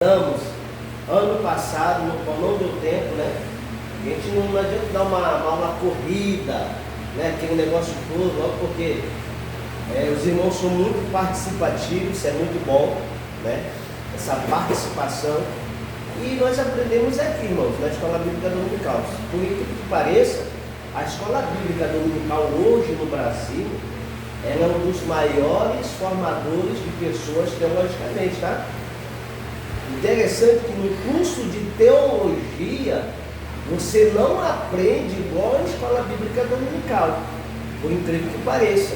Estamos, ano passado, não deu tempo, né? A gente não adianta dar uma aula corrida, né? Aquele negócio todo, ó, porque os irmãos são muito participativos, isso é muito bom, né? Essa participação. E nós aprendemos aqui, irmãos, na Escola Bíblica Dominical. Por incrível que pareça, a Escola Bíblica Dominical hoje no Brasil, ela é um dos maiores formadores de pessoas teologicamente, tá? Interessante que no curso de teologia você não aprende igual a Escola Bíblica Dominical, por incrível que pareça,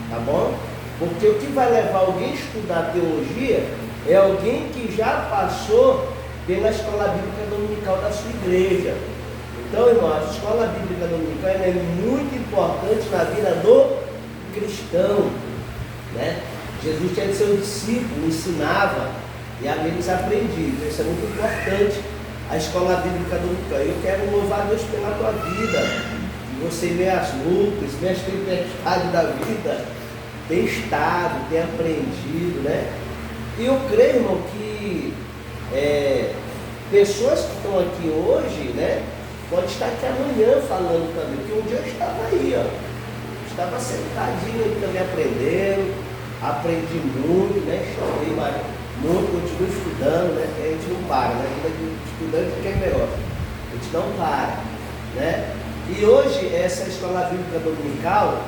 tá bom? Porque o que vai levar alguém a estudar teologia é alguém que já passou pela Escola Bíblica Dominical da sua igreja. Então, irmãos, a Escola Bíblica Dominical é muito importante na vida do cristão, né? Jesus tinha seus discípulos, ensinava, e ali eles aprendiam. Então isso é muito importante, a Escola Bíblica Dominical. Eu quero louvar Deus pela tua vida, que você vê as lutas, vê as tempestades da vida, tem estado, tem aprendido, né? E eu creio, irmão, que pessoas que estão aqui hoje, né, pode estar aqui amanhã falando também, porque um dia eu estava aí, ó, estava sentadinho aí também aprendendo, aprendi muito, né, estudei muito, continuo estudando, né, porque a gente não para, né, a gente estudando que é melhor, a gente não para, né. E hoje essa Escola Bíblica Dominical,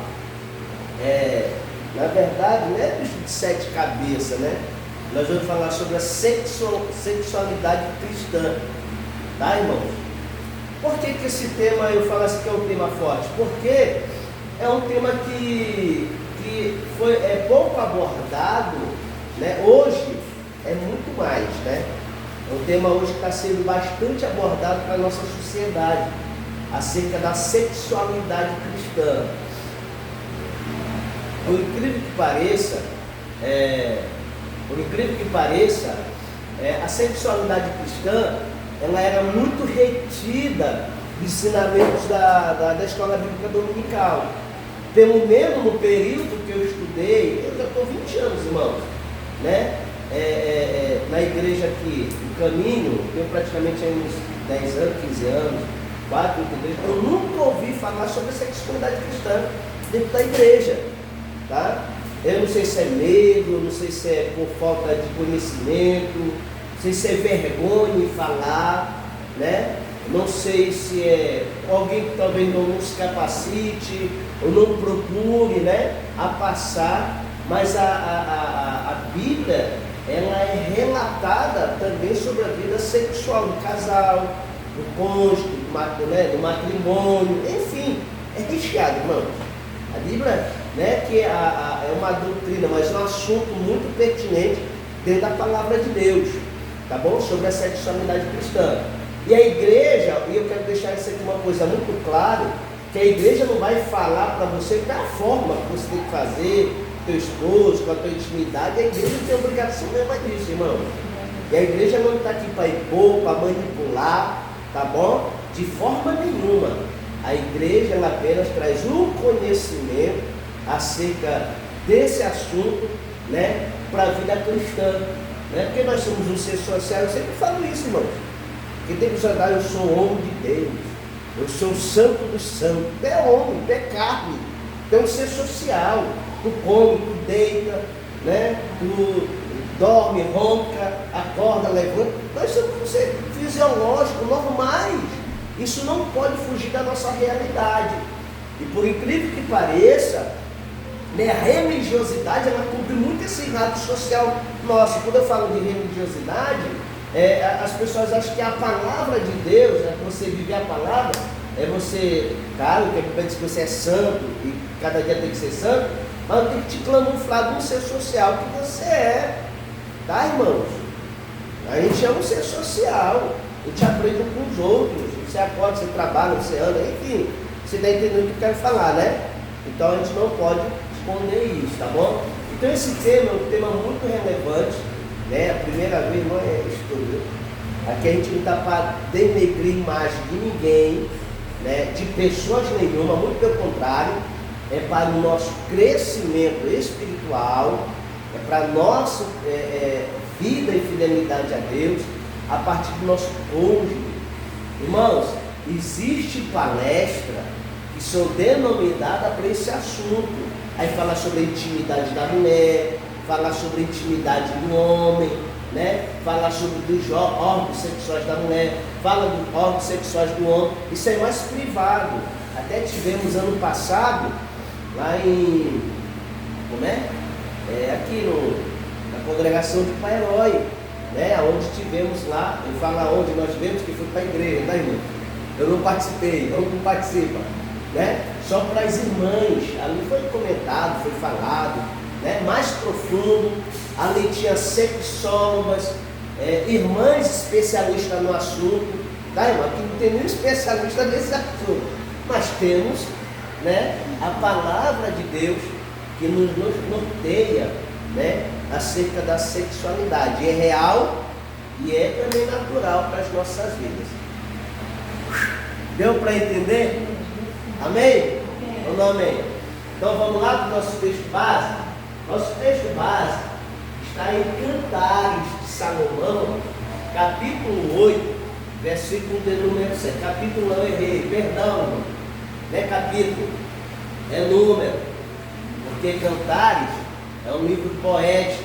na verdade, não é bicho de 7 cabeças, né. Nós vamos falar sobre a sexualidade cristã, tá, irmãos? Por que esse tema, eu falo assim que é um tema forte? Porque é um tema que é pouco abordado, né? Hoje é muito mais, né? É um tema hoje que está sendo bastante abordado para a nossa sociedade, acerca da sexualidade cristã. Por incrível que pareça, a sexualidade cristã, ela era muito retida dos ensinamentos da Escola Bíblica Dominical. Pelo menos no período que eu estudei, eu já estou 20 anos, irmãos, né? Na igreja aqui, no caminho, eu praticamente uns 10 anos, 15 anos, 4 igrejas, eu nunca ouvi falar sobre a sexualidade cristã dentro da igreja, tá? Eu não sei se é medo, não sei se é por falta de conhecimento, não sei se é vergonha em falar, né? Não sei se é alguém que talvez não se capacite ou não procure, né, a passar, mas a Bíblia, ela é relatada também sobre a vida sexual do casal, do cônjuge, do matrimônio, enfim, é recheado, irmãos. A Bíblia, né, que é uma doutrina, mas é um assunto muito pertinente dentro da palavra de Deus, tá bom? Sobre a sexualidade cristã. E a igreja, e eu quero deixar isso aqui uma coisa muito clara, que a igreja não vai falar para você da forma que você tem que fazer, teu esposo, com a tua intimidade. A igreja tem obrigação nenhuma disso, irmão. E a igreja não está aqui para impor, para manipular, tá bom? De forma nenhuma. A igreja, ela apenas traz um conhecimento acerca desse assunto, né, para a vida cristã, né? Porque nós somos um ser social, eu sempre falo isso, irmãos. Que tem que usar, eu sou homem de Deus, eu sou o santo dos santos. Tu é homem, tu é carne, tu é um ser social, tu come, tu deita, né? Tu dorme, ronca, acorda, levanta. Nós somos um ser fisiológico, normais. Isso não pode fugir da nossa realidade. E por incrível que pareça, né, a religiosidade, ela cumpre muito esse lado social nosso. Quando eu falo de religiosidade, as pessoas acham que a palavra de Deus, né, você viver a palavra, é você, claro, que a Bíblia diz que você é santo e cada dia tem que ser santo, mas tem que te camuflar de um ser social que você é, tá, irmãos? A gente é um ser social, a gente aprende com os outros, você acorda, você trabalha, você anda, enfim, você está entendendo o que eu quero falar, né? Então a gente não pode esconder isso, tá bom? Então esse tema é um tema muito relevante, né? A primeira vez não é estudo. Aqui a gente não está para denegrir imagem de ninguém, né? De pessoas nenhuma, muito pelo contrário, é para o nosso crescimento espiritual, é para nosso vida e fidelidade a Deus a partir do nosso cônjuge. Irmãos, existe palestra que são denominadas para esse assunto. Aí fala sobre a intimidade da mulher, fala sobre a intimidade do homem, né? Fala sobre os órgãos sexuais da mulher, fala dos órgãos sexuais do homem. Isso é mais privado. Até tivemos ano passado, lá em... Como é? Aqui na congregação de Pai Herói, né? Onde tivemos lá, ele fala onde nós tivemos, que foi para a igreja, tá, irmão? Eu não participei, não participa, né? Só para as irmãs, ali foi comentado, foi falado, né? Mais profundo, ali tinha sexólogas, irmãs especialistas no assunto, tá, irmão? Aqui não tem nenhum especialista nesse assunto, mas temos, né, a palavra de Deus que nos norteia, né, acerca da sexualidade. É real e é também natural para as nossas vidas. Deu para entender? Amém? Ou não amém? Então vamos lá para o nosso texto básico. Nosso texto básico está em Cantares de Salomão, capítulo 8, versículo de número 7. Capítulo não, errei, perdão, irmão. Não é capítulo, é número. Porque Cantares é um livro poético.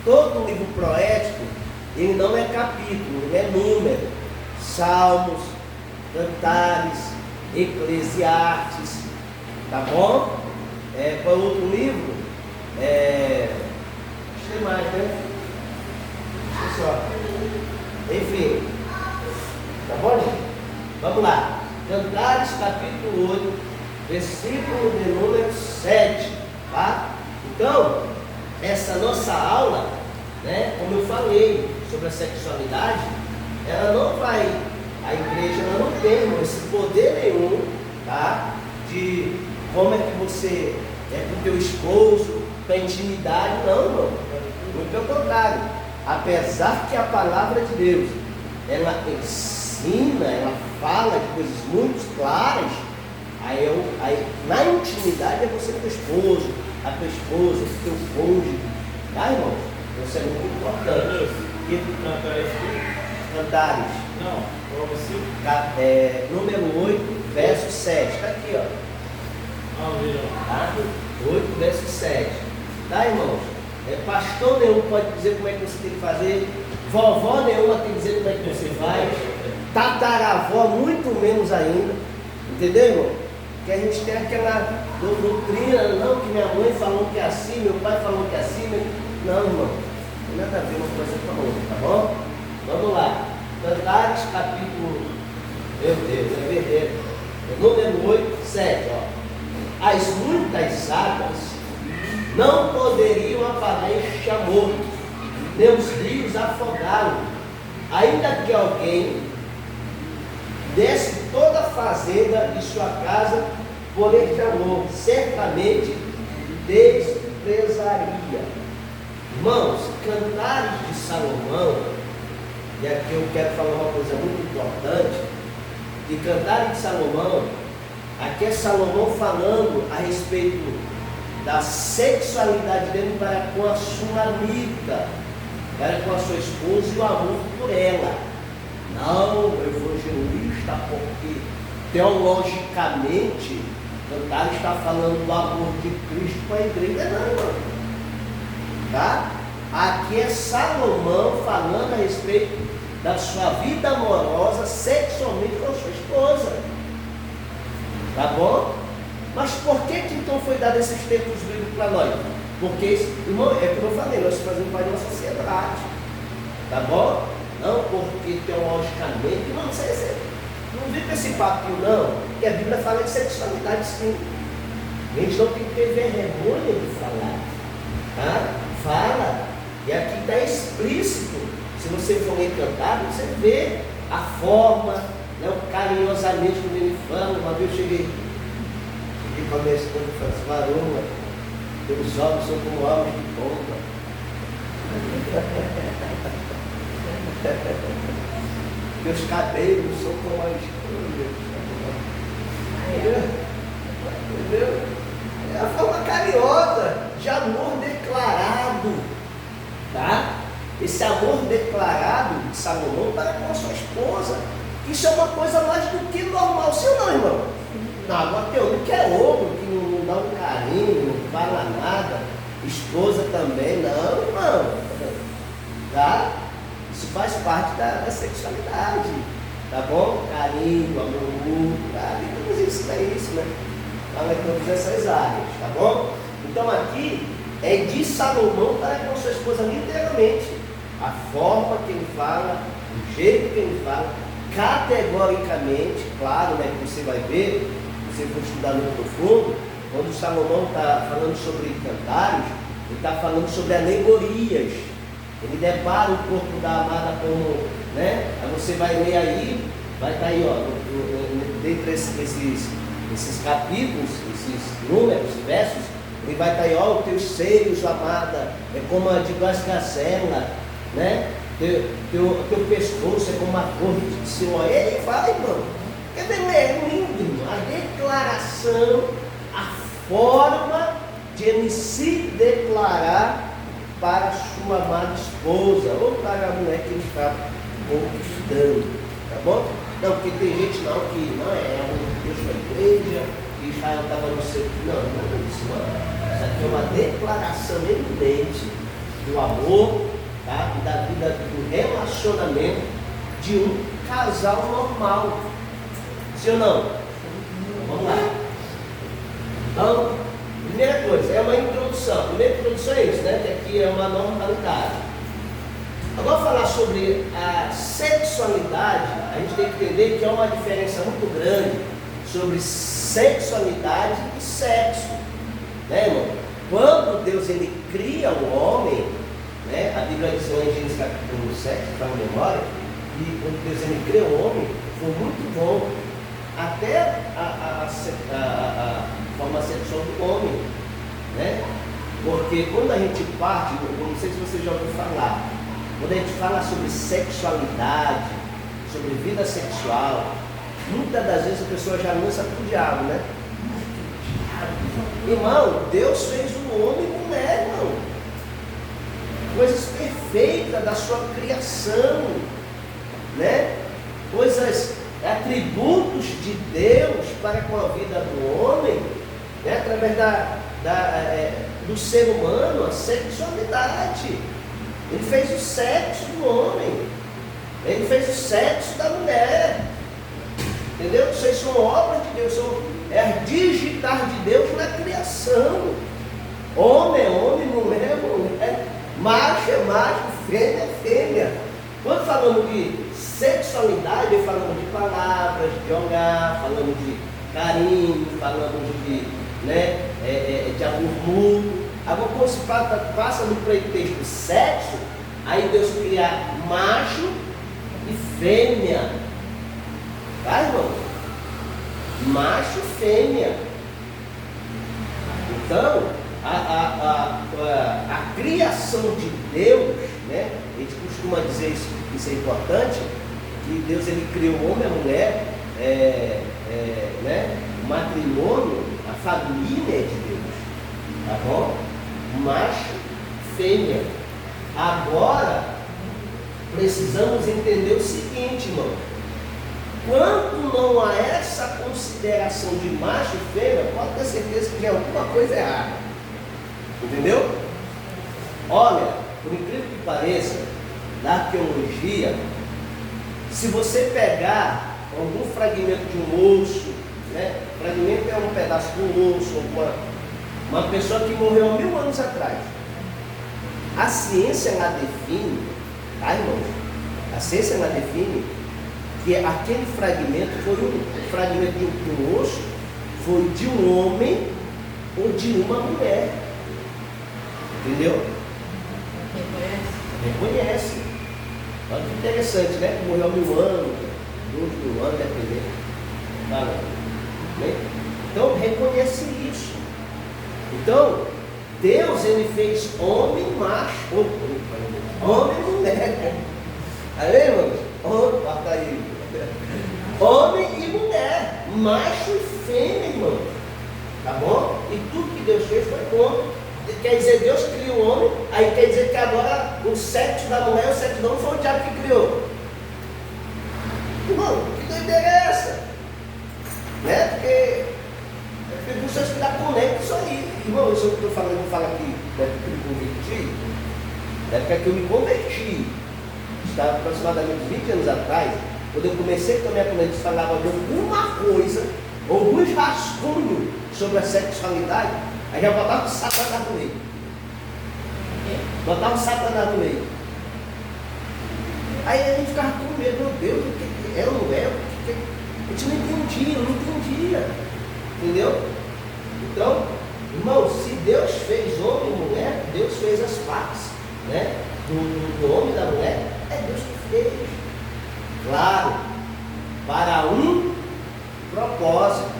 Todo livro poético, ele não é capítulo, ele é número. Salmos, Cantares, Eclesiastes, tá bom? Qual outro livro? Tem mais, né? Só. Enfim, tá bom, gente? Vamos lá. Cantares, capítulo 8, versículo de número 7, tá? Então, essa nossa aula, né, como eu falei sobre a sexualidade, ela não vai, a igreja ela não tem esse poder nenhum, tá? De como é que você com o teu esposo, com a intimidade, não, irmão. Muito pelo contrário. Apesar que a palavra de Deus, ela ensina, ela fala de coisas muito claras, aí na intimidade é você com o teu esposo, a tua esposa, o teu cônjuge, tá, irmão? Isso é muito importante. Cantares. Não, qual você? Número 8, verso 7. Está aqui, ó. Tá? 8, verso 7. Tá, irmãos? Pastor nenhum pode dizer como é que você tem que fazer. Vovó nenhuma tem que dizer como é que você faz. Tataravó, muito menos ainda. Entendeu, irmão? Que a gente tem aquela doutrina, não, que minha mãe falou que é assim, meu pai falou que é assim. Não, irmão. Não tem nada a ver uma coisa com a outra, tá bom? Vamos lá. Cantares, capítulo, meu Deus, é verdadeiro. Número 8, 7, ó. As muitas águas não poderiam apagar este amor, nem os rios afogá-lo, ainda que alguém desse toda a fazenda de sua casa por este amor, certamente desprezaria. Irmãos, Cantares de Salomão, e aqui eu quero falar uma coisa muito importante, de Cantares de Salomão, aqui é Salomão falando a respeito da sexualidade dele para com a sua amiga, para com a sua esposa e o amor por ela. Não, evangelista, porque teologicamente Cantares está falando do amor de Cristo com a igreja, não, irmão. Tá? Aqui é Salomão falando a respeito da sua vida amorosa sexualmente com a sua esposa. Tá bom? Mas por que então foi dado esses textos bíblicos para nós? Porque, irmão, é como eu falei, nós fazemos parte de uma sociedade. Tá bom? Não porque teologicamente, não sei, não vem com esse papo não, porque a Bíblia fala de sexualidade sim. A gente não tem que ter vergonha de falar. Tá? Fala. E aqui está explícito. Se você for ler Cantares, você vê a forma, né, carinhosamente como ele fala. Uma vez eu cheguei com a minha esposa e falei assim, varona, teus olhos são como almas de pomba. Meus cabelos são como as escolhas. Entendeu? É a forma carinhosa de amor declarado. Tá? esse amor declarado de Salomão para com a sua esposa. Isso é uma coisa mais do que normal, sim ou não, irmão? Não, agora tem homem que é ogro, que não dá um carinho, não fala nada, esposa também, não, irmão. Tá? Isso faz parte da sexualidade, tá bom? Carinho, amor, tá? A Bíblia nos ensina isso, né? Fala em todas essas áreas, tá bom? Então aqui é de Salomão para com sua esposa, literalmente. A forma que ele fala, o jeito que ele fala, categoricamente, claro, né, que você vai ver, você for estudar no profundo, quando Salomão está falando sobre cantares, ele está falando sobre alegorias. Ele depara o corpo da amada como, né? Aí você vai ler aí, vai estar aí, ó, dentre esses capítulos, esses números, versos, ele vai estar aí, ó, os teus seios, amada, é como a de duas gazelas, né? Teu pescoço é como a torre de Siloé. Ele fala, irmão, quer dizer, é lindo, irmão, a declaração, a forma de ele se declarar para a sua amada esposa, ou para a mulher que ele está conquistando, tá bom? Não, porque tem gente não que não é um Deus da igreja, que Israel estava no seu. Não é isso, não. Isso aqui é uma declaração evidente do amor, tá? E da vida, do relacionamento de um casal normal. Sim ou não? Vamos lá. Então, primeira coisa, é uma introdução. A primeira introdução é isso, né? Que aqui é uma normalidade. Agora falar sobre a sexualidade, a gente tem que entender que há uma diferença muito grande sobre sexualidade e sexo, né, irmão? Quando Deus ele cria o homem, né? A Bíblia diz em Gênesis capítulo 7, para a memória, e quando Deus ele cria o homem, foi muito bom. Até a forma sexual do homem, né? Porque quando a gente parte, eu não sei se você já ouviu falar, quando a gente fala sobre sexualidade, sobre vida sexual, muitas das vezes a pessoa já lança para o diabo, né? Irmão, Deus fez o homem e mulher, irmão. Coisas perfeitas da sua criação, né? Coisas, atributos de Deus para com a vida do homem, né? Através do ser humano, a sexualidade. Ele fez o sexo do homem, ele fez o sexo da mulher, entendeu? Vocês são obras de Deus, é a digitar de Deus na criação. Homem é homem, mulher é mulher, macho é macho, fêmea é fêmea. Quando falamos de sexualidade, falamos de palavras, de olhar, falamos de carinho, falamos de, né, de amor mútuo. Agora, quando se passa no pretexto sexo, aí Deus cria macho e fêmea. Tá, irmão? Macho e fêmea. Então, a criação de Deus, né? A gente costuma dizer isso é importante, que Deus ele criou o homem e a mulher, né? O matrimônio, a família de Deus. Tá bom? Macho, fêmea. Agora, precisamos entender o seguinte, irmão. Quando não há essa consideração de macho e fêmea, pode ter certeza que tem alguma coisa errada. Entendeu? Olha, por incrível que pareça, na arqueologia, se você pegar algum fragmento de um osso, né? Fragmento é um pedaço de um osso, uma pessoa que morreu há 1000 anos atrás. A ciência ela define, tá, irmãos? A ciência ela define que aquele fragmento foi um fragmento de um osso, foi de um homem ou de uma mulher. Entendeu? Reconhece. Olha que interessante, né? Que morreu há 1000 anos, 2000 anos, dependendo. Né? Então, reconhece isso. Então, Deus ele fez homem e macho, homem e mulher. Aí, irmãos? Homem e mulher, macho e fêmea, irmão. Tá bom? E tudo que Deus fez foi bom. quer dizer, Deus cria o homem, aí quer dizer que agora o sexo da mulher e o sexo do homem foi o diabo que criou. Irmão, que doideira é essa? Né? Porque tem pessoas que dá conecta isso aí. Irmão, isso que eu estou falando, eu vou falar aqui, da época que eu me converti, da época que eu me converti, estava aproximadamente 20 anos atrás, quando eu comecei com a minha conexão, falava de alguma coisa, alguns rascunhos sobre a sexualidade, aí já botava o Satanás no meio. Botava o Satanás no meio. Aí a gente ficava com medo, meu Deus, o que é ou não é? A gente não entendia. Entendeu? Então, irmão, se Deus fez homem e mulher, Deus fez as partes, né? Do homem e da mulher, é Deus que fez. Claro, para um propósito.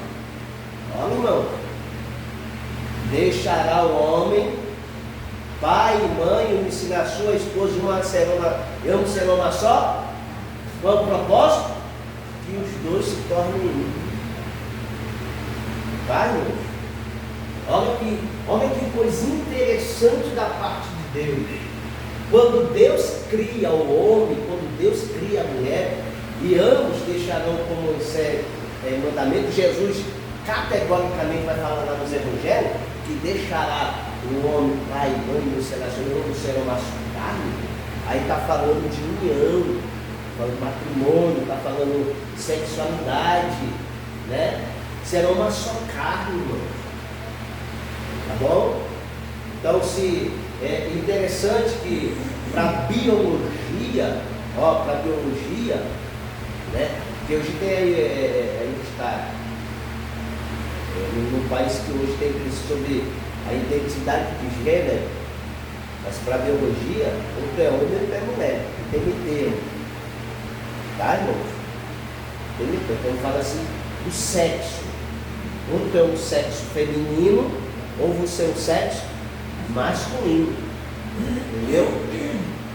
Olha, irmão, deixará o homem, pai e mãe, ensinar sua esposa e um serão uma só. Qual é o propósito? Que os dois se tornem um. Tá, irmão? Olha que coisa interessante da parte de Deus. Quando Deus cria o homem, quando Deus cria a mulher, e ambos deixarão como mandamento, Jesus categoricamente vai falar lá nos evangelhos, que deixará o homem, pai, mãe, no relacionamento, serão uma só carne. Aí está falando de união, falando de matrimônio, está falando de sexualidade, né? Serão uma só carne, irmão. Tá bom? Então, se é interessante que para a biologia, né? Que hoje tem a gente está num país que hoje tem crise sobre a identidade de gênero, mas para a biologia, outro é homem e outro é mulher, tem meio termo. Tá, irmão? Tem meio termo. Então fala assim do sexo. Um é um sexo feminino, ou você é um sexo masculino. Entendeu?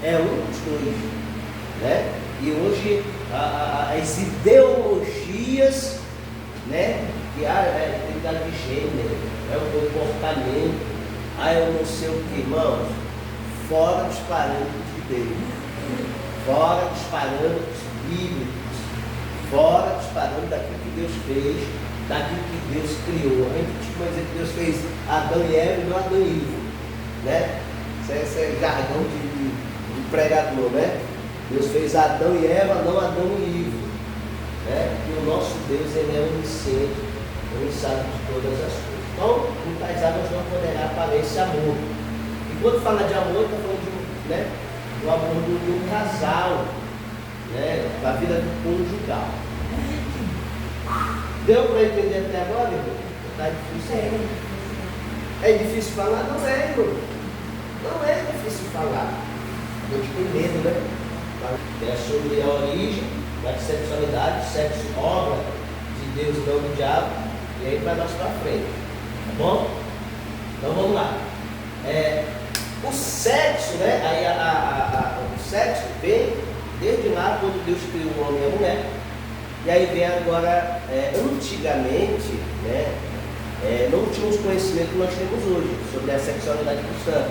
É um dos dois. Né? E hoje as ideologias, né? Que é identidade de gênero, é o comportamento, eu não sei o que, irmãos, fora dos parâmetros de Deus, fora dos parâmetros bíblicos, fora dos parâmetros daquilo que Deus fez, daquilo que Deus criou. A gente costuma dizer que Deus fez Adão e Eva e não Adão e Ivo, né? Esse é jargão de pregador, né? Deus fez Adão e Eva, não Adão e Ivo, né? E o nosso Deus, ele é onisciente, ele sabe de todas as coisas. Então, no casal nós não poderá parar esse amor. E quando fala de amor, está falando de, né, do amor do casal, né, da vida conjugal. Deu para entender até agora, irmão? Está difícil. É difícil falar? Não é, irmão. Não é difícil falar. A gente tem medo, né? É sobre a origem da sexualidade, sexo, obra de Deus, não do diabo, e aí vai nós para frente. Tá bom? Então vamos lá. O sexo, né? Aí o sexo vem desde lá quando Deus criou o homem e a mulher. E aí vem agora, antigamente, né? Não tínhamos conhecimento que nós temos hoje sobre a sexualidade cristã,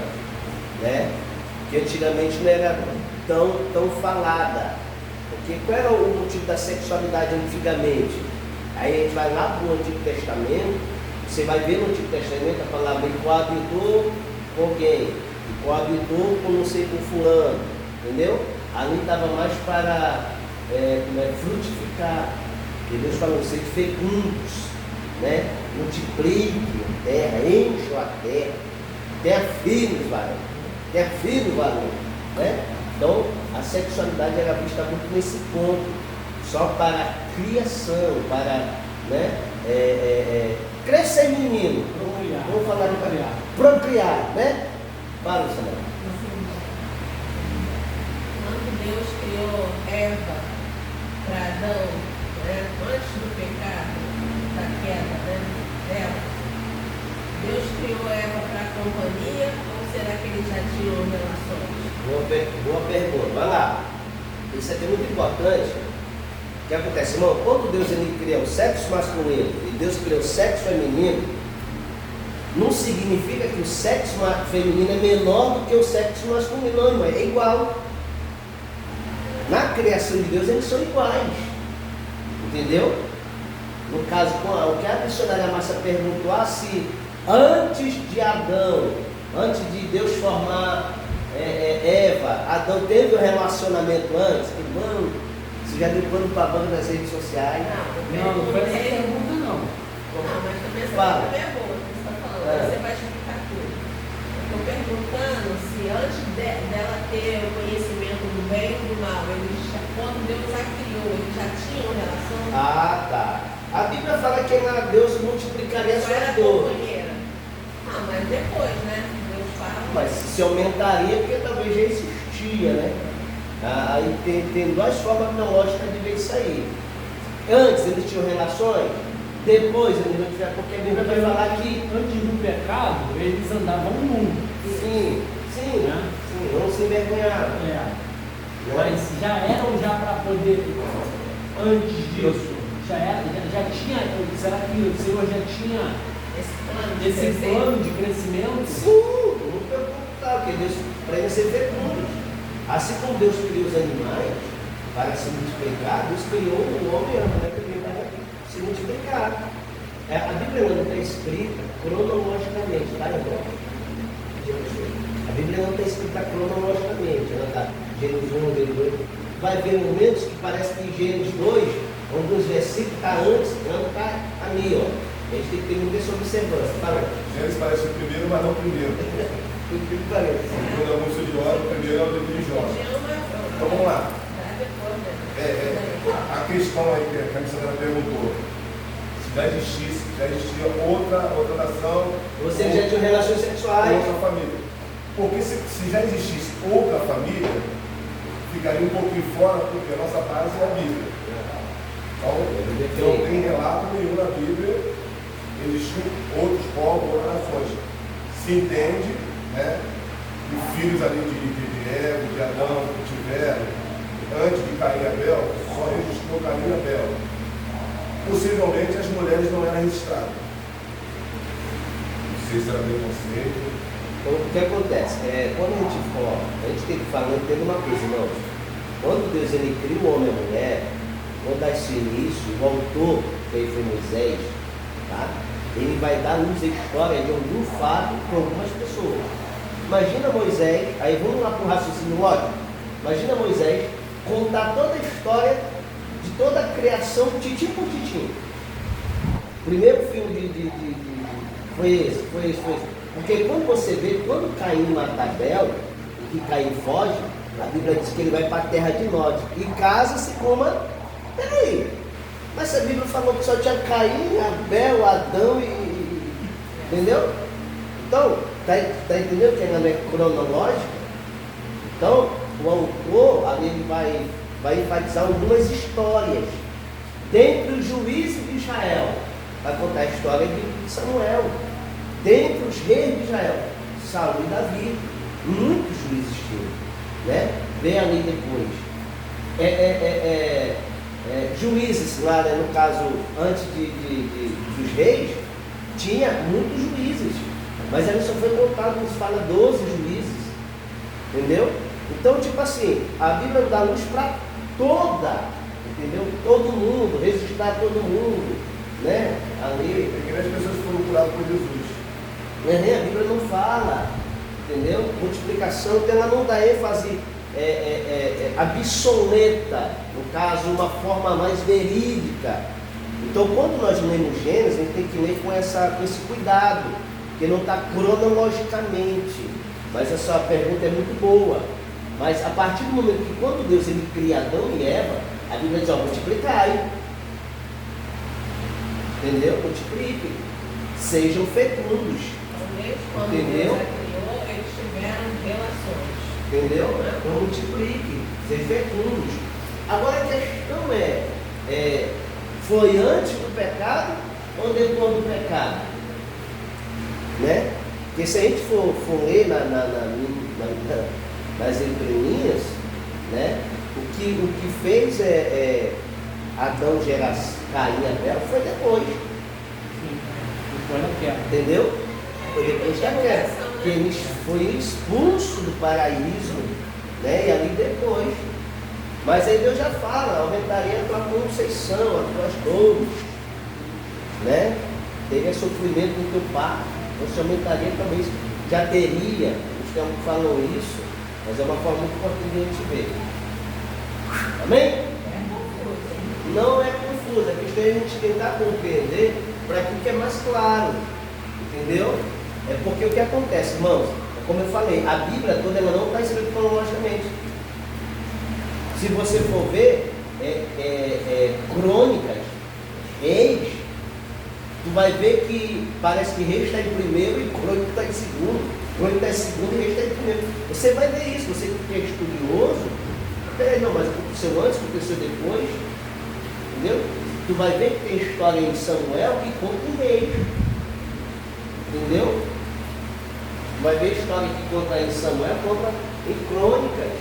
né? Que antigamente não era tão falada. Porque qual era o motivo da sexualidade antigamente? Aí a gente vai lá para o Antigo Testamento, você vai ver no Antigo Testamento a palavra coabitou com alguém, coabitou com não sei com fulano, entendeu? Ali estava mais para frutificar, porque Deus falou, ser fecundos, né? Multiplique a terra, encham a terra, tenha filhos, varão, né? Então, a sexualidade era vista muito nesse ponto, só para criação, para, né, crescer menino, vamos falar de procriar, né? Fala, Samuel. Quando Deus criou Eva para Adão, né, antes do pecado, da queda, né, dela, Deus criou Eva para a companhia, ou será que eles já tinham relações? Boa pergunta, vai lá. Isso aqui é muito importante. O que acontece, irmão? Quando Deus ele cria o sexo masculino e Deus cria o sexo feminino, Não significa que o sexo feminino é menor do que o sexo masculino, não, irmão, é igual. Na criação de Deus eles são iguais, entendeu? No caso, o que a missionária Márcia perguntou, se antes de Adão, antes de Deus formar Eva, Adão teve um relacionamento antes? Irmão, você já deu pano para a banda nas redes sociais? Não foi essa pergunta não. Não, mas também essa Fala. pergunta é boa, que você está falando. Você vai explicar tudo. Estou perguntando se antes dela ter o conhecimento do bem e do mal, quando Deus a criou, eles já tinham relação? Ah, tá. A Bíblia fala que Deus multiplicaria Só era suas dores. companheira. Mas depois, né? Deus fala. Mas se aumentaria, porque talvez já existia, né? Aí tem duas formas teológicas de ver isso aí. Antes eles tinham relações, depois eles não tiveram, porque a Bíblia vai falar que Antes do pecado, eles andavam no mundo. sim, Né? não se envergonharam. Mas já eram para poder, antes disso, já tinha, será que o Senhor já tinha esse plano de crescimento? Sim, não perguntar, porque Deus, para ele ser fecundo. Assim como Deus criou os animais para se multiplicar, Deus criou o homem e a mulher também para se multiplicar. A Bíblia não está escrita cronologicamente, tá, irmão? A Bíblia não está escrita cronologicamente, ela está Gênesis 1, Gênesis 2. Vai ver momentos que parece que Gênesis 2, alguns versículos está antes, não está ali, ó. A gente tem que ter muita essa observância. Fala. Gênesis parece o primeiro, mas não o primeiro. Tudo que parece. Segundo alguns estudiosos, o primeiro é o livro de Jó. Então vamos lá. A questão aí que a missionária perguntou, se já existia outra nação, Você já tinha relações sexuais. outra família. Porque se já existisse outra família, ficaria um pouquinho fora, porque a nossa base é a Bíblia. Então, não tem relato nenhum na Bíblia, existiam outros povos, outras nações. Se entende, né, que filhos ali de Eva, de Adão, que tiveram, antes de Caim e Abel, só registrou Caim e Abel. Possivelmente as mulheres não eram registradas. Não sei se era preconceito. Então, o que acontece? Quando a gente tem que falar, entenda uma coisa, irmãos. Quando Deus ele cria o homem e a mulher, quando dá esse início, o autor, que aí foi Moisés, tá? Ele vai dar luz à história de algum fato para algumas pessoas. Imagina Moisés, aí vamos lá para o raciocínio lógico. Imagina Moisés contar toda a história de toda a criação, titim por titim. O primeiro filme foi esse. Porque quando você vê, quando Caim mata Abel, e que Caim foge, a Bíblia diz que ele vai para a terra de Nod e casa-se com uma. Peraí, mas a Bíblia falou que só tinha Caim, Abel, Adão entendeu? Então, tá entendendo que ela não é cronológica? Então, o autor ali ele vai enfatizar algumas histórias. Dentre os juízes de Israel, vai contar a história de Samuel. Dentre os reis de Israel, Saul e Davi, muitos juízes tinham, né? Vem ali depois. Juízes lá, né? No caso, antes dos reis, tinha muitos juízes, mas ali só foi contado, nos fala 12 juízes, entendeu? Então, tipo assim, a Bíblia dá luz para toda, entendeu? Todo mundo, registrar todo mundo, né? Ali. É que as pessoas foram curadas por Jesus. A Bíblia não fala, entendeu? Multiplicação, então ela não dá ênfase obsoleta, no caso, uma forma mais verídica. Então, quando nós lemos Gênesis, a gente tem que ler com esse cuidado, porque não está cronologicamente. Mas essa pergunta é muito boa. Mas a partir do momento que quando Deus ele cria Adão e Eva, a Bíblia diz, multiplicai. Entendeu? Multipliquem. Sejam fecundos. Quando Entendeu? Deus a criou, eles tiveram relações. Entendeu? Então multiplique, sejam fecundos. Agora a questão foi antes do pecado ou depois do pecado? Né? Porque se a gente for ler nas entrelinhas, né? O que fez Adão gerar Caim e Abel foi depois. Sim, foi na queda. Entendeu? Foi depois da queda. Que ele foi expulso do paraíso, né? E ali depois. Mas aí Deus já fala, aumentaria a tua conceição, as tuas dores, né? Teria sofrimento no teu parto, você aumentaria também, já teria, os que falam isso, mas é uma forma muito importante de a gente ver. Amém? Não é confuso, é questão de a gente tentar compreender para que fique mais claro, entendeu? É porque o que acontece, irmãos, como eu falei, a Bíblia toda ela não está escrita cronologicamente. Se você for ver crônicas, reis, tu vai ver que parece que rei está em primeiro e crônica está em segundo. Crônica está em segundo e rei está em primeiro. Você vai ver isso, você que é estudioso, não, mas aconteceu antes, aconteceu depois, entendeu? Tu vai ver que tem história em Samuel que conta em reis, entendeu? Tu vai ver história que conta em Samuel, conta em crônicas.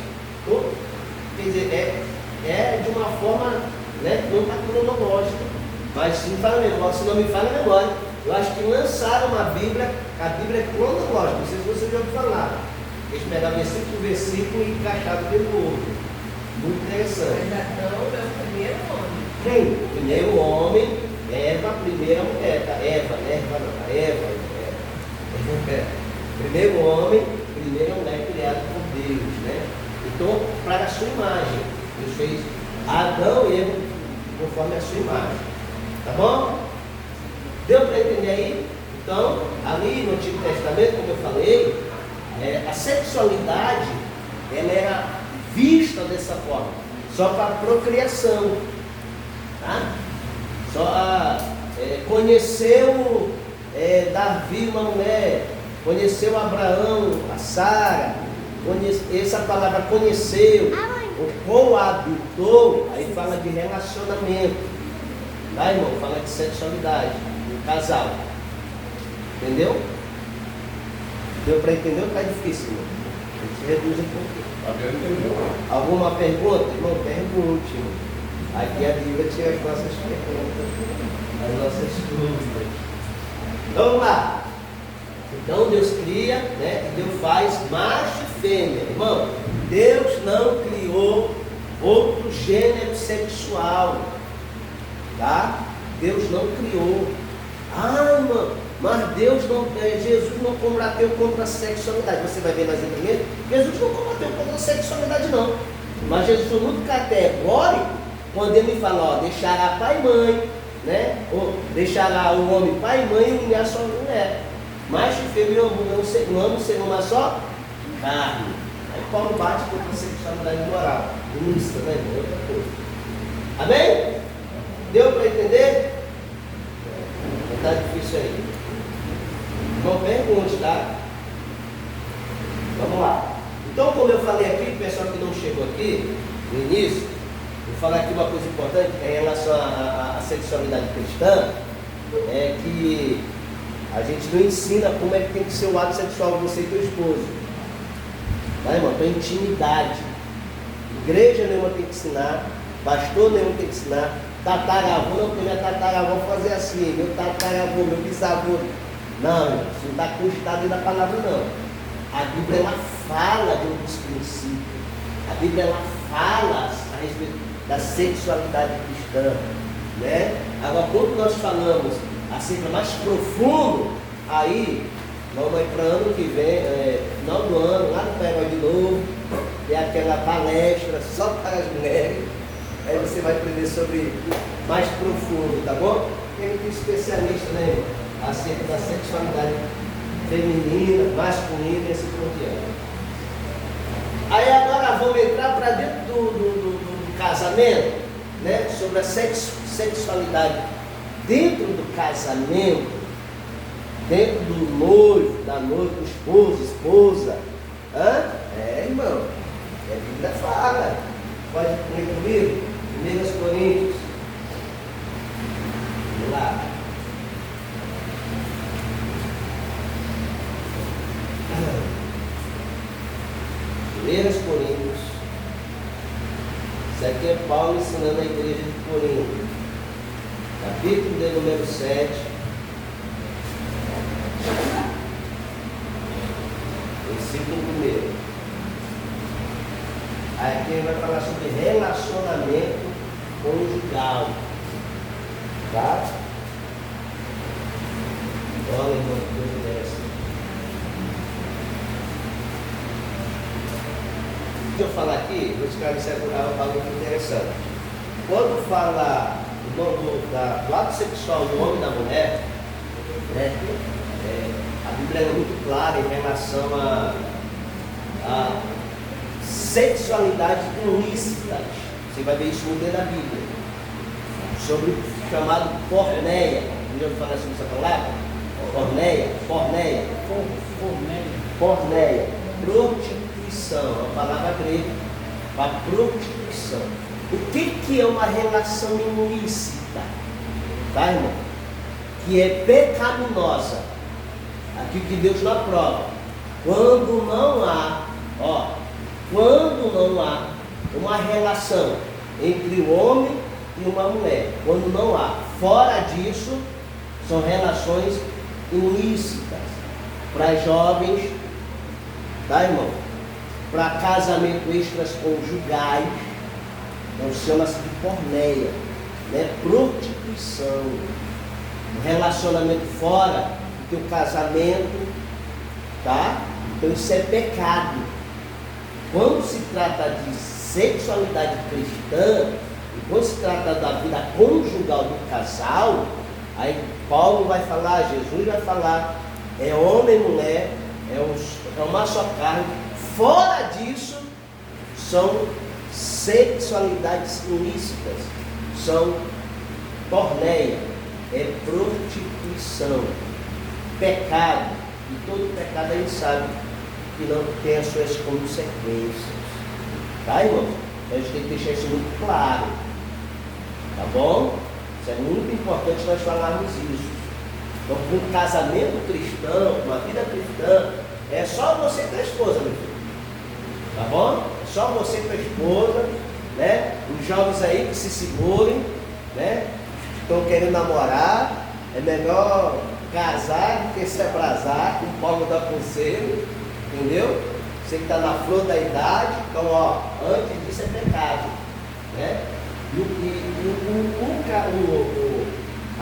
Quer dizer, é de uma forma, né, não está cronológica, mas se não me falha a memória, eu acho que lançaram uma Bíblia, a Bíblia é cronológica, não sei se você já ouviu falar. Eles pegaram versículo por versículo e encaixaram dentro do outro. Muito interessante. Mas Adão é o primeiro homem. Quem? Primeiro homem, Eva, primeira mulher. Primeiro homem, primeira mulher criada por Deus, né? Então, para a sua imagem. Deus fez Adão e Eva conforme a sua imagem. Tá bom? Deu para entender aí? Então, ali no Antigo Testamento, como eu falei, a sexualidade ela era vista dessa forma, só para procriação. Tá? Só conheceu Davi, uma mulher, conheceu Abraão, a Sara, essa palavra conheceu, coabitou, aí fala de relacionamento, tá, irmão? Fala de sexualidade, um casal, entendeu? Deu para entender ou está difícil, irmão? A gente reduz um pouquinho. Entendeu? Alguma pergunta? Irmão, pergunte, irmão. Aqui a Bíblia tinha as nossas perguntas, as nossas dúvidas. Então, vamos lá. Então Deus cria, né? E Deus faz macho e fêmea. Irmão, Deus não criou outro gênero sexual. Tá? Deus não criou. Ah, irmão, mas Deus não, Jesus não combateu contra a sexualidade. Você vai ver nas entrelinhas, Jesus não combateu contra a sexualidade, não. Mas Jesus foi muito categórico quando ele fala, ó, deixará pai e mãe, né? Ou deixará o homem pai e mãe e mulher só mulher. Macho e fêmea não ser uma só carne. Aí Paulo bate contra a sexualidade moral. Isso, né? Outra coisa. Amém? Deu para entender? Está difícil aí. Não pergunte, tá? Vamos lá. Então, como eu falei aqui, o pessoal que não chegou aqui no início, vou falar aqui uma coisa importante em relação à sexualidade cristã, é que a gente não ensina como é que tem que ser o ato sexual de você e teu esposo. Tá, irmão? Tua intimidade. Igreja nenhuma tem que ensinar, pastor nenhum tem que ensinar, tataravô não tem minha tataravô fazer assim, meu tataravô, meu bisavô. Não, isso não está constado na palavra, não. A Bíblia ela fala de outros princípios. A Bíblia ela fala a respeito da sexualidade cristã, né? Agora, quando nós falamos acerca mais profundo, aí vamos aí para o ano que vem, final do ano, lá no Pega de novo, tem aquela palestra só para as mulheres. Aí você vai aprender sobre mais profundo, tá bom? Tem um especialista, né, acerca da sexualidade feminina, masculina e assim por diante. Aí agora vamos entrar para dentro do casamento, né? Sobre a sexualidade dentro do casamento, dentro do noivo, da noiva, do esposa. Irmão, a Bíblia fala. Pode ler comigo? 1 Coríntios. Vamos lá. 1 Coríntios. Isso aqui é Paulo ensinando a igreja de Corinto. Capítulo de número 7. versículo 1. Aqui ele vai falar sobre relacionamento conjugal. Tá? Olha, irmão, que coisa interessante. Deixa eu falar aqui, vou esclarecer algo interessante. Quando fala do ato sexual do homem e da mulher, né, a Bíblia é muito clara em relação a sexualidade ilícita. Você vai ver isso no meio da Bíblia. Sobre o chamado porneia. Já ouviu falar sobre essa palavra? Porneia. Prostituição. É uma palavra grega para prostituição. O que é uma relação ilícita? Tá, irmão? Que é pecaminosa. Aqui que Deus não aprova. Quando não há uma relação entre o homem e uma mulher. Quando não há. Fora disso, são relações ilícitas. Para jovens, tá, irmão? Para casamento extraconjugais. Então chama-se de porneia, né? Prostituição. Um relacionamento fora do teu casamento, tá? Então isso é pecado. Quando se trata de sexualidade cristã, e quando se trata da vida conjugal do casal, aí Paulo vai falar, Jesus vai falar, é homem e mulher, é uma só carne. Fora disso, são sexualidades ilícitas, são porneia, é prostituição, pecado. E todo pecado a gente sabe que não tem as suas consequências. Tá, irmão? Então a gente tem que deixar isso muito claro. Tá bom? Isso é muito importante nós falarmos isso. Então, um casamento cristão, uma vida cristã, é só você com a esposa, meu filho. Tá bom? É só você com a esposa, né? Os jovens aí que se segurem, né? Estão querendo namorar, é melhor casar do que se abrasar, como Paulo dá conselho, entendeu? Você que está na flor da idade, então, antes disso é pecado, né?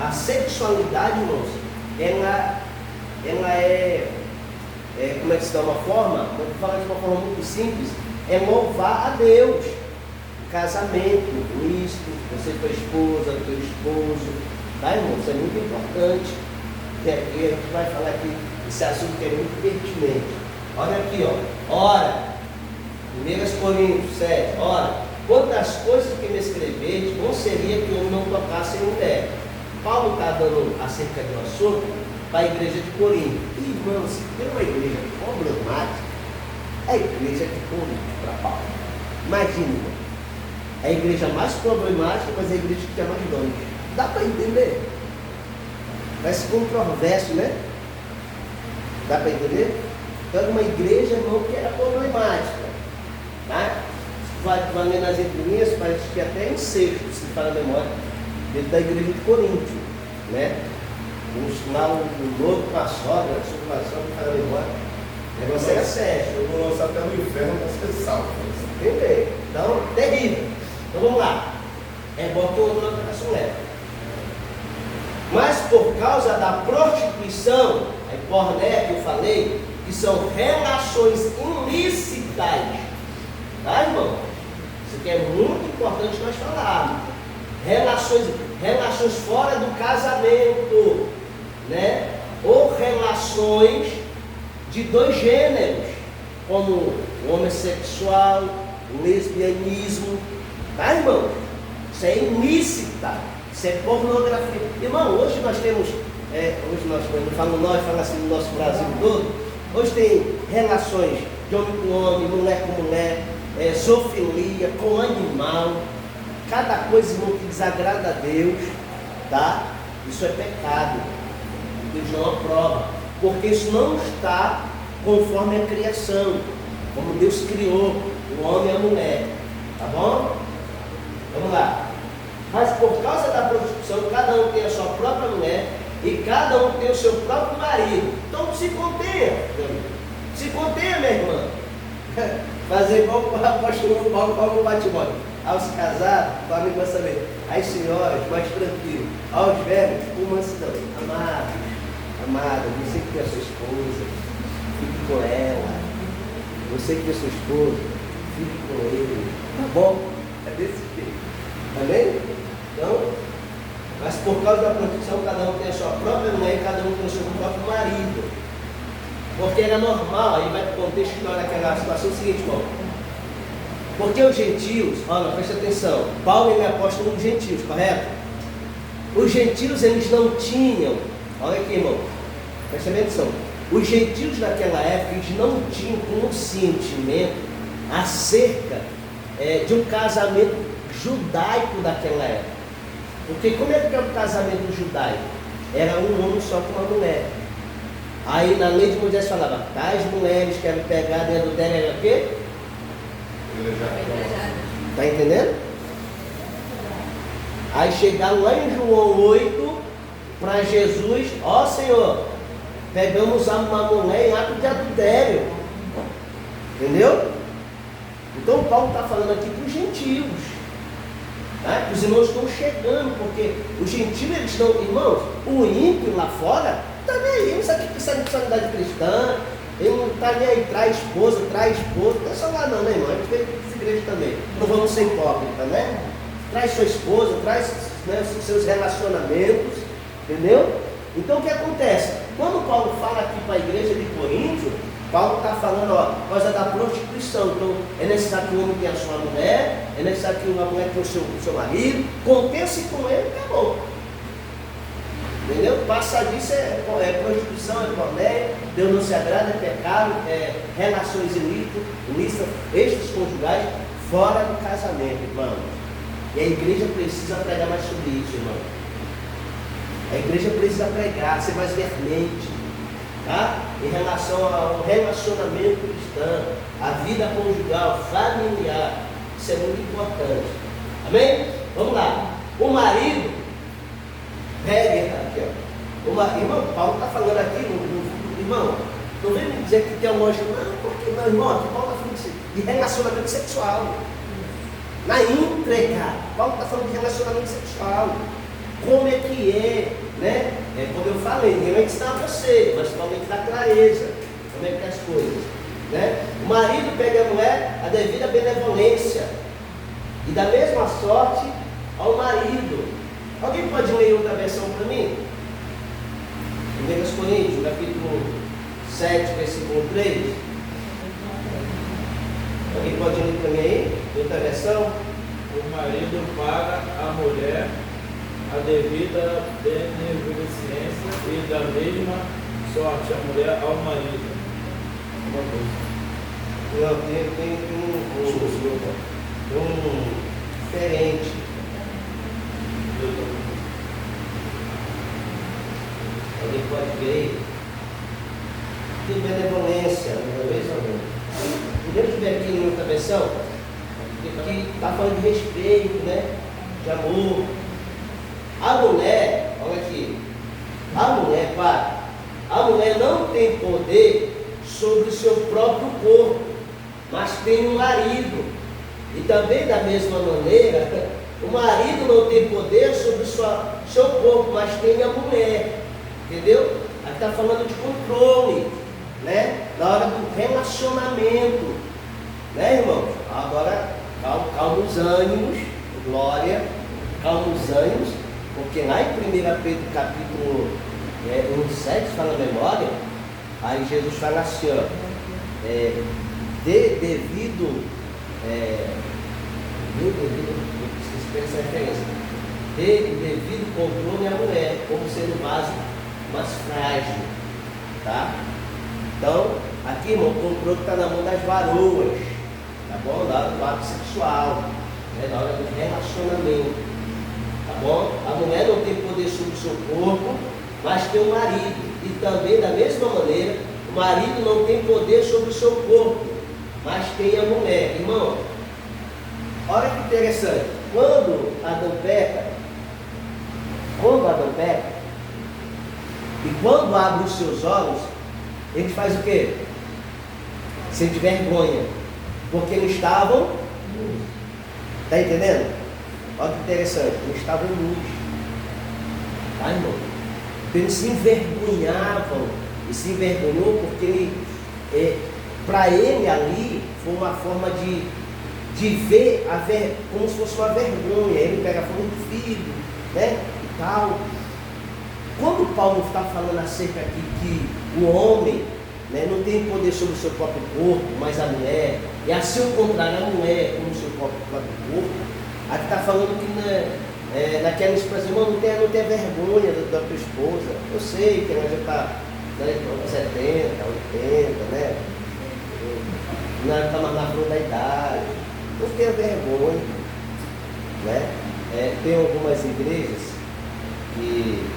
A sexualidade, irmãos, ela é, como é que se dá uma forma? Vou falar de uma forma muito simples, é louvar a Deus. O casamento, Cristo, você com a esposa, teu esposo, tá, irmão? Isso é muito importante. E aqui a gente vai falar aqui esse assunto que é muito pertinente. Olha aqui, ora, 1 Coríntios 7, ora, quantas coisas que me escreveste, bom seria que eu não tocasse em mulher. Paulo está dando acerca do assunto para a igreja de Corinto. Irmão, se tem uma igreja problemática, é a igreja de Corinto para Paulo. Imagina, é a igreja mais problemática, mas é a igreja que está mais longe. Dá para entender? Parece controverso, né? Dá para entender? Então, era uma igreja, irmão, que era problemática. Tá? Vai ler nas entrelinhas, parece que até incesto, se fala a memória, dentro da igreja de Corinto, né? Lá o lodo com a sogra, a sogra fala a memória. O negócio era sério. Eu vou lançar até no inferno para ser salvo. Entendeu? Então, terrível. Então vamos lá. Bota o outro na operação leve. Mas por causa da prostituição, a porné que eu falei, que são relações ilícitas. Tá, irmão? Isso aqui é muito importante nós falarmos. Relações fora do casamento, né? Ou relações de dois gêneros, como o homossexual, o lesbianismo. Tá, irmão? Isso é ilícita, isso é pornografia. Irmão, hoje nós temos, hoje nós não falo assim no nosso Brasil todo, hoje tem relações de homem com homem, mulher com mulher, zoofilia, com animal, cada coisa, irmão, que desagrada a Deus, tá? Isso é pecado, Deus não aprova, porque isso não está conforme a criação, como Deus criou o homem e a mulher, tá bom? Vamos lá. Mas por causa da prostituição, cada um tem a sua própria mulher e cada um tem o seu próprio marido. Então se contenha, Se contenha, minha irmã. Fazer igual o apóstolo Paulo falou para Timóteo. Aos casados, para a irmã saber. Às senhoras, mais tranquilo. Aos velhos, com mansidão. Amada, você que tem a sua esposa, fique com ela. Você que tem a sua esposa, fique com ele. Tá bom? É desse jeito. Amém? Então, mas por causa da proteção, cada um tem a sua própria mulher e cada um tem o seu próprio marido. Porque era normal, aí vai contextualizar aquela situação seguinte, irmão. Porque os gentios, olha, presta atenção, Paulo ele é apóstolo dos gentios, correto? Os gentios eles não tinham, olha aqui, irmão, presta atenção. Os gentios daquela época eles não tinham consentimento acerca de um casamento judaico daquela época. Porque como é que é o casamento judaico? Era um homem só com uma mulher. Aí na lei de Moisés falava, tais mulheres que eram pegadas em adultério era o quê? Está entendendo? Aí chegaram lá em João 8 para Jesus, ó Senhor, pegamos uma mulher em ato de adultério. Entendeu? Então Paulo está falando aqui para os gentios. Tá? Os irmãos estão chegando, porque os gentios eles estão, irmãos, o ímpio lá fora está nem aí, não sabe o que é sexualidade cristã, ele não está nem aí, traz esposa, não é só lá não, né, irmão? A gente veio para essa igreja também, não vamos ser hipócritas, né? Traz sua esposa, traz, né, seus relacionamentos, entendeu? Então o que acontece? Quando Paulo fala aqui para a igreja de Coríntio, Paulo está falando, ó, por causa da prostituição. Então, é necessário que o homem tenha a sua mulher, é necessário que uma mulher tenha o seu marido, compense com ele, acabou. Entendeu? Passa disso é prostituição, é pornéia, Deus não se agrada, é pecado, é relações ilícitas, extraconjugais, fora do casamento, irmão. E a igreja precisa pregar mais sobre isso, irmão. A igreja precisa pregar, ser mais vermente. Tá? Em relação ao relacionamento cristão, a vida conjugal, familiar, isso é muito importante. Amém? Vamos lá. O marido, aqui, ó. Irmão, Paulo está falando aqui, irmão, não vem me dizer que tem uma lógica, não, porque meu irmão, aqui Paulo está falando de relacionamento sexual. Na entrega, Paulo está falando de relacionamento sexual. Como é que é, né? Como eu falei, ninguém vai ensinar você, mas principalmente dá clareza, como é que é as coisas, né? O marido pega a mulher a devida benevolência, e da mesma sorte ao marido. Alguém pode ler outra versão para mim? 1 Coríntios, capítulo 7, versículo 3. Alguém pode ler para mim aí? Outra versão? O marido paga a mulher a devida benevolência e da mesma sorte a mulher ao marido. Uma coisa. Não, tem diferente. Alguém pode ver? Tem benevolência, talvez alguém. Primeiro que vem aqui em outra versão, que está falando de respeito, né? De amor. A mulher, olha aqui, a mulher, pai, a mulher não tem poder sobre o seu próprio corpo, mas tem um marido. E também da mesma maneira, o marido não tem poder sobre o seu corpo, mas tem a mulher. Entendeu? Aqui está falando de controle, né? Na hora do relacionamento, né, irmão? Agora, calma os ânimos, glória, calma os ânimos, porque lá em 1 Pedro capítulo 1,7, fala a memória, aí Jesus fala assim, ó, devido controle à mulher, como sendo vaso mais frágil, tá? Então, aqui, irmão, o controle está na mão das varoas, tá bom? Na hora do ato sexual, né? Na hora do relacionamento, tá bom? A mulher não tem poder sobre o seu corpo, mas tem o marido. E também, da mesma maneira, o marido não tem poder sobre o seu corpo, mas tem a mulher. Irmão, olha que interessante. Quando Adão peca, e quando abre os seus olhos, ele faz o quê? sente vergonha, porque não estavam nus. Está entendendo? Olha que interessante, não estavam nus. Tá, irmão? Então eles se envergonhavam, e se envergonhou porque para ele ali foi uma forma de ver como se fosse uma vergonha. Ele pega fogo do filho, né? E tal. Quando Paulo está falando acerca aqui que o homem, né, não tem poder sobre o seu próprio corpo, mas a mulher, e assim o contrário, a mulher como o seu próprio corpo, aqui está falando que naquela expressão, irmão, não tenha vergonha da tua esposa. Eu sei que ela já está 70, 80, né? Não está mais na flor da idade. Não tenha vergonha, né? Tem algumas igrejas que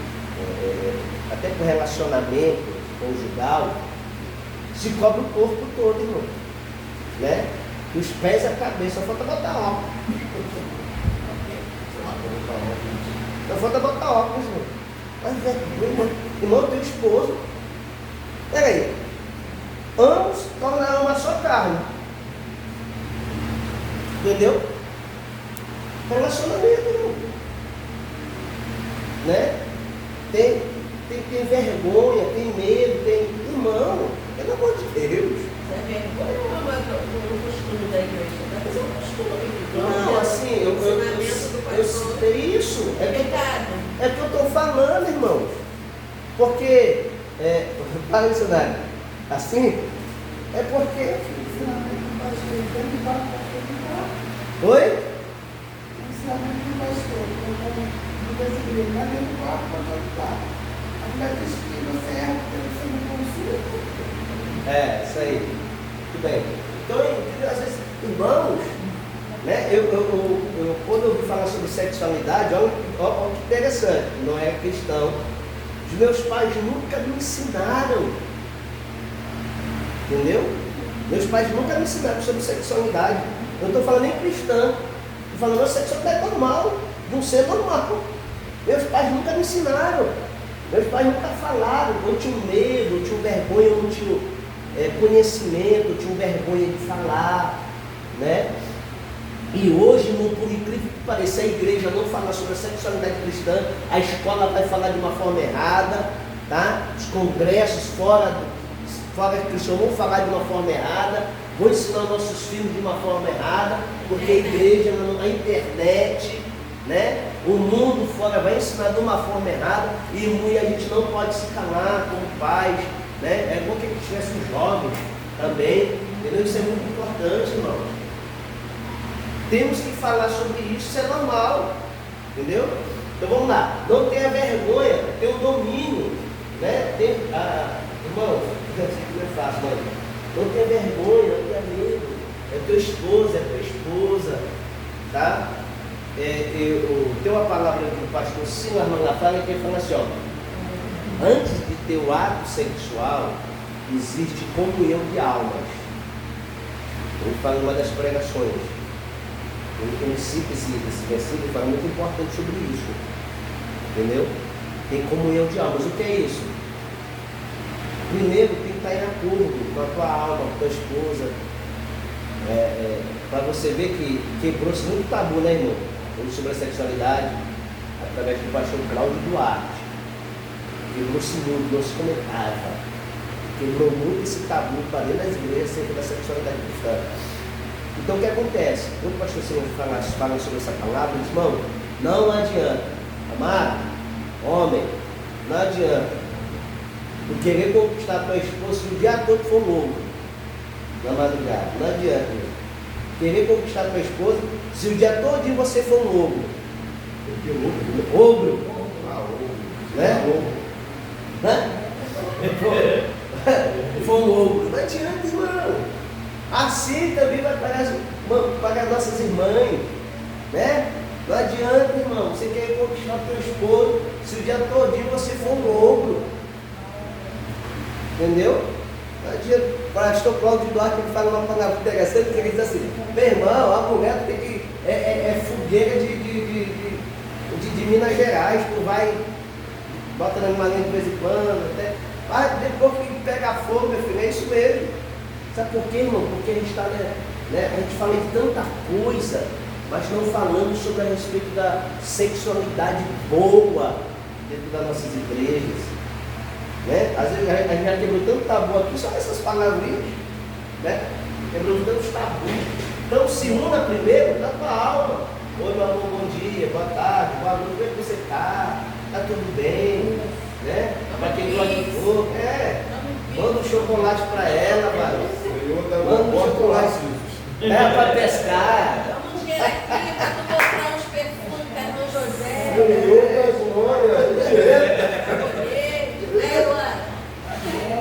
até com relacionamento conjugal se cobre o corpo todo, irmão, né? Dos pés à cabeça, só falta botar óculos. Só falta botar óculos, irmão. Mas irmão, teu esposo, peraí, ambos tornaram uma só carne, entendeu? Relacionamento, irmão, né? Tem vergonha, tem medo, tem... Irmão, pelo amor de Deus. Isso é vergonha ou é um costume da igreja? Deve ser um costume. Não, assim, é isso. É pecado. É o que eu estou falando, irmãos. Porque, para isso, né? Assim, é porque... Oi? Isso aí. Tudo bem. Então, às vezes, irmãos, né? Quando eu ouvi falar sobre sexualidade, olha que interessante, não é cristão. Os meus pais nunca me ensinaram. Entendeu? Meus pais nunca me ensinaram sobre sexualidade. Eu não estou falando nem cristão. Estou falando sexualidade normal, de um ser normal. Meus pais nunca me ensinaram. Meus pais nunca falaram. Eu tinha medo, eu tinha vergonha, eu não tinha conhecimento, eu tinha vergonha de falar, né? E hoje, por incrível que pareça, a igreja não fala sobre a sexualidade cristã, a escola vai falar de uma forma errada, tá? Os congressos fora cristãos vão falar de uma forma errada, vão ensinar nossos filhos de uma forma errada, porque a igreja, a internet, né? O mundo fora vai ensinar de uma forma errada e a gente não pode se calar como pais, né? É bom que a gente tivesse os jovens também, entendeu? Isso é muito importante, irmão. Temos que falar sobre isso, isso é normal, entendeu? Então vamos lá, não tenha vergonha, tenha o domínio, né? Irmão, não é fácil, mano. Não tenha vergonha, não tenha medo. É teu esposo, é tua esposa, tá? Tem uma palavra do pastor Silas Malafaia que ele fala assim, ó, antes de ter o ato sexual, existe comunhão de almas. Ele fala em uma das pregações. Ele cita esse versículo e fala muito importante sobre isso. Entendeu? Tem comunhão de almas. O que é isso? Primeiro tem que estar em acordo com a tua alma, com a tua esposa. Para você ver que quebrou-se muito tabu, né, irmão? Sobre a sexualidade, através do pastor Cláudio Duarte. Quebrou-se muito, não se comentava. Quebrou muito esse tabu para dentro das igrejas acerca da sexualidade cristã. Então o que acontece? Quando o pastor Senhor fala sobre essa palavra, diz, irmão, não adianta, amado, homem, não adianta tu querer conquistar a tua esposa se o dia todo for louco, na madrugada, não adianta, irmão. Querer conquistar a tua esposa se o dia todo você for um ogro. Ogro. Né? For um ogro. Não adianta, irmão. Assim também vai pagar nossas irmãs. Né? Não adianta, irmão. Você quer conquistar o teu esposo se o dia todo você for um ogro. Entendeu? Não adianta. O pastor Cláudio Duarte fala uma palavra interessante, que ele diz assim, meu irmão, a mulher tem que fogueira de Minas Gerais, tu vai, bota na malinha de vez em quando, até, mas depois que pega fogo, meu filho, é isso mesmo. Sabe por quê, irmão? Porque a gente está, né, a gente fala de tanta coisa, mas não falando sobre a respeito da sexualidade boa dentro das nossas igrejas. Né? Às vezes a gente já quebrou tanto tabu aqui, só essas palavrinhas, né? Quebrou tantos tabus. Então se una primeiro da tua alma. Oi, meu amor, bom dia, boa tarde, boa noite, como é que você está? Está tudo bem? Né? Para quem gosta de fogo, manda um chocolate para ela, mano. Manda um chocolate. Para pescar. Vamos ver aqui para tu mostrar os perfumes da irmã José.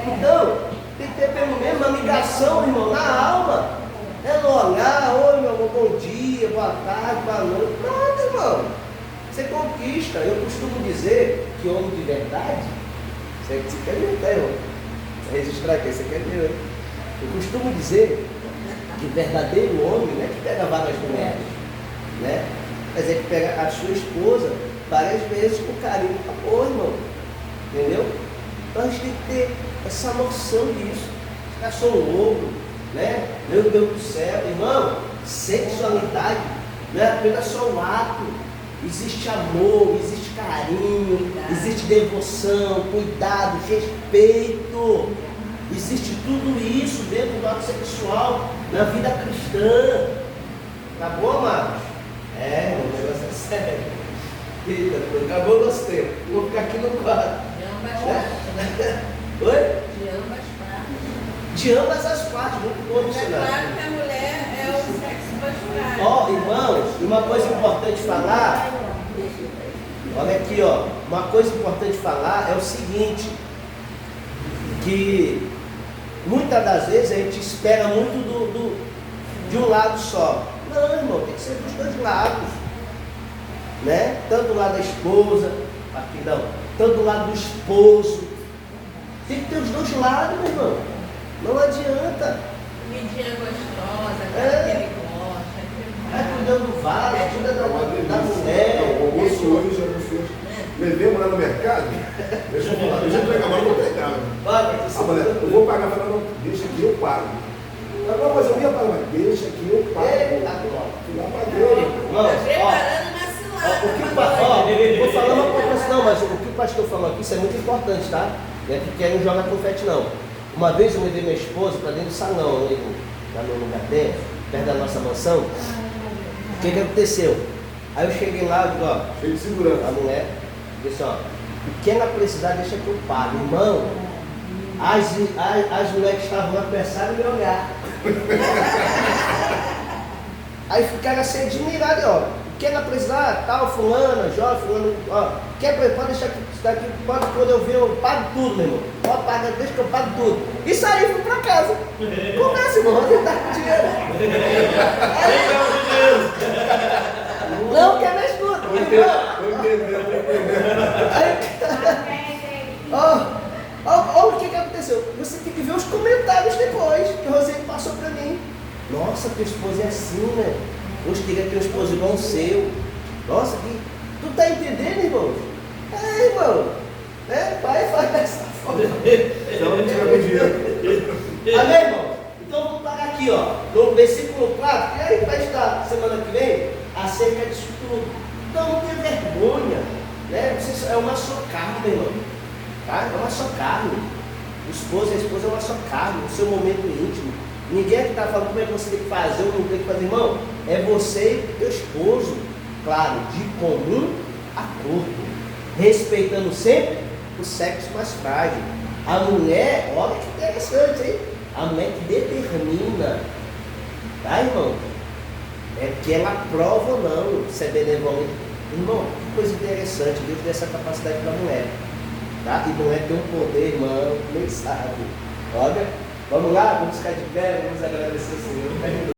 Então, tem que ter pelo menos uma ligação, irmão, na alma. É no olhar, oi meu amor, bom dia, boa tarde, boa noite. Nada, irmão. Você conquista. Eu costumo dizer que homem de verdade, você quer ver, tá, irmão? Registrar aqui, você quer ver, hein? Eu costumo dizer que verdadeiro homem não é que pega várias mulheres, né? Mas é que pega a sua esposa várias vezes com carinho e amor, irmão. Entendeu? Então a gente tem que ter essa noção disso. Os caras são loucos, né? Meu Deus do céu, irmão, sexualidade não é apenas só um ato. Existe amor, existe carinho, existe devoção, cuidado, respeito. Existe tudo isso dentro do ato sexual, na vida cristã. Tá bom, amados? O negócio é sério. Eita, acabou o nosso tempo. Vou ficar aqui no quadro. De ambas partes. Oi? De ambas partes. De ambas as partes, muito bom, É missionário. claro que a mulher é o sexo mais frágil. Irmãos, uma coisa importante falar, olha aqui, uma coisa importante falar é o seguinte, que muitas das vezes a gente espera muito de um lado só. Não, irmão, tem que ser dos dois lados, né? Tanto do lado da esposa, tanto do lado do esposo, tem que ter os dois lados, meu irmão, não adianta. Comidinha gostosa, aquela que ele gosta. Vai cuidando do vaso, cuida da mulher. O almoço hoje já não fez. Levei a mulher no mercado, deixa eu falar, deixa eu pegar, mas não vou pegar. A mulher, eu vou pagar, falei, não, deixa que eu pago. Não, mas eu ia pagar, mas deixa que eu pago. Fui lá paguei. Preparando uma cilada. Vou falar uma coisa, não, mas o que o pastor falou aqui, isso é muito importante, tá? Não é porque não joga confete, não. Uma vez eu levei minha esposa para dentro do salão, lá no lugar dentro, perto da nossa mansão. O que aconteceu? Aí eu cheguei lá e digo, Cheio de segurança. a mulher disse, o que ela precisar, deixa que eu pago. Irmão, as mulheres que estavam lá começaram a me olhar. Aí ficaram assim admirados, o que ela precisar, tal, fulana, Jó, fulano, pode deixar que isso daqui, pode, quando eu ver, eu pago tudo, meu irmão. Pode pagar, deixa que eu pago tudo. E saí, fui pra casa. Começa, irmão, você tá com dinheiro. Não quer mais tudo. Olha o que aconteceu. Você tem que ver os comentários depois, que o Rosane passou pra mim. Nossa, tua esposa é assim, né? Hoje queria ter um esposo igual o seu. Nossa, tu tá entendendo, irmão? Irmão. Vai dessa forma. Então não tiver com dinheiro. Amém, irmão? Então vamos parar aqui, no versículo 4, que aí vai estar semana que vem, acerca disso tudo. Então não tenha vergonha, né? É uma só carne, irmão. Tá? É uma só carne. O esposo e a esposa é uma só carne, o seu momento íntimo. Ninguém aqui está falando como é que você tem que fazer ou não tem que fazer, irmão. É você e teu esposo, claro, de comum acordo, respeitando sempre o sexo mais frágil. A mulher, olha que interessante, hein? A mulher que determina, tá, irmão? É que ela aprova ou não, se é benevolente. Irmão, que coisa interessante, Deus deu essa capacidade para a mulher, tá? E não é ter um poder, irmão, nem sabe. Olha, vamos lá, vamos ficar de pé, vamos agradecer ao Senhor.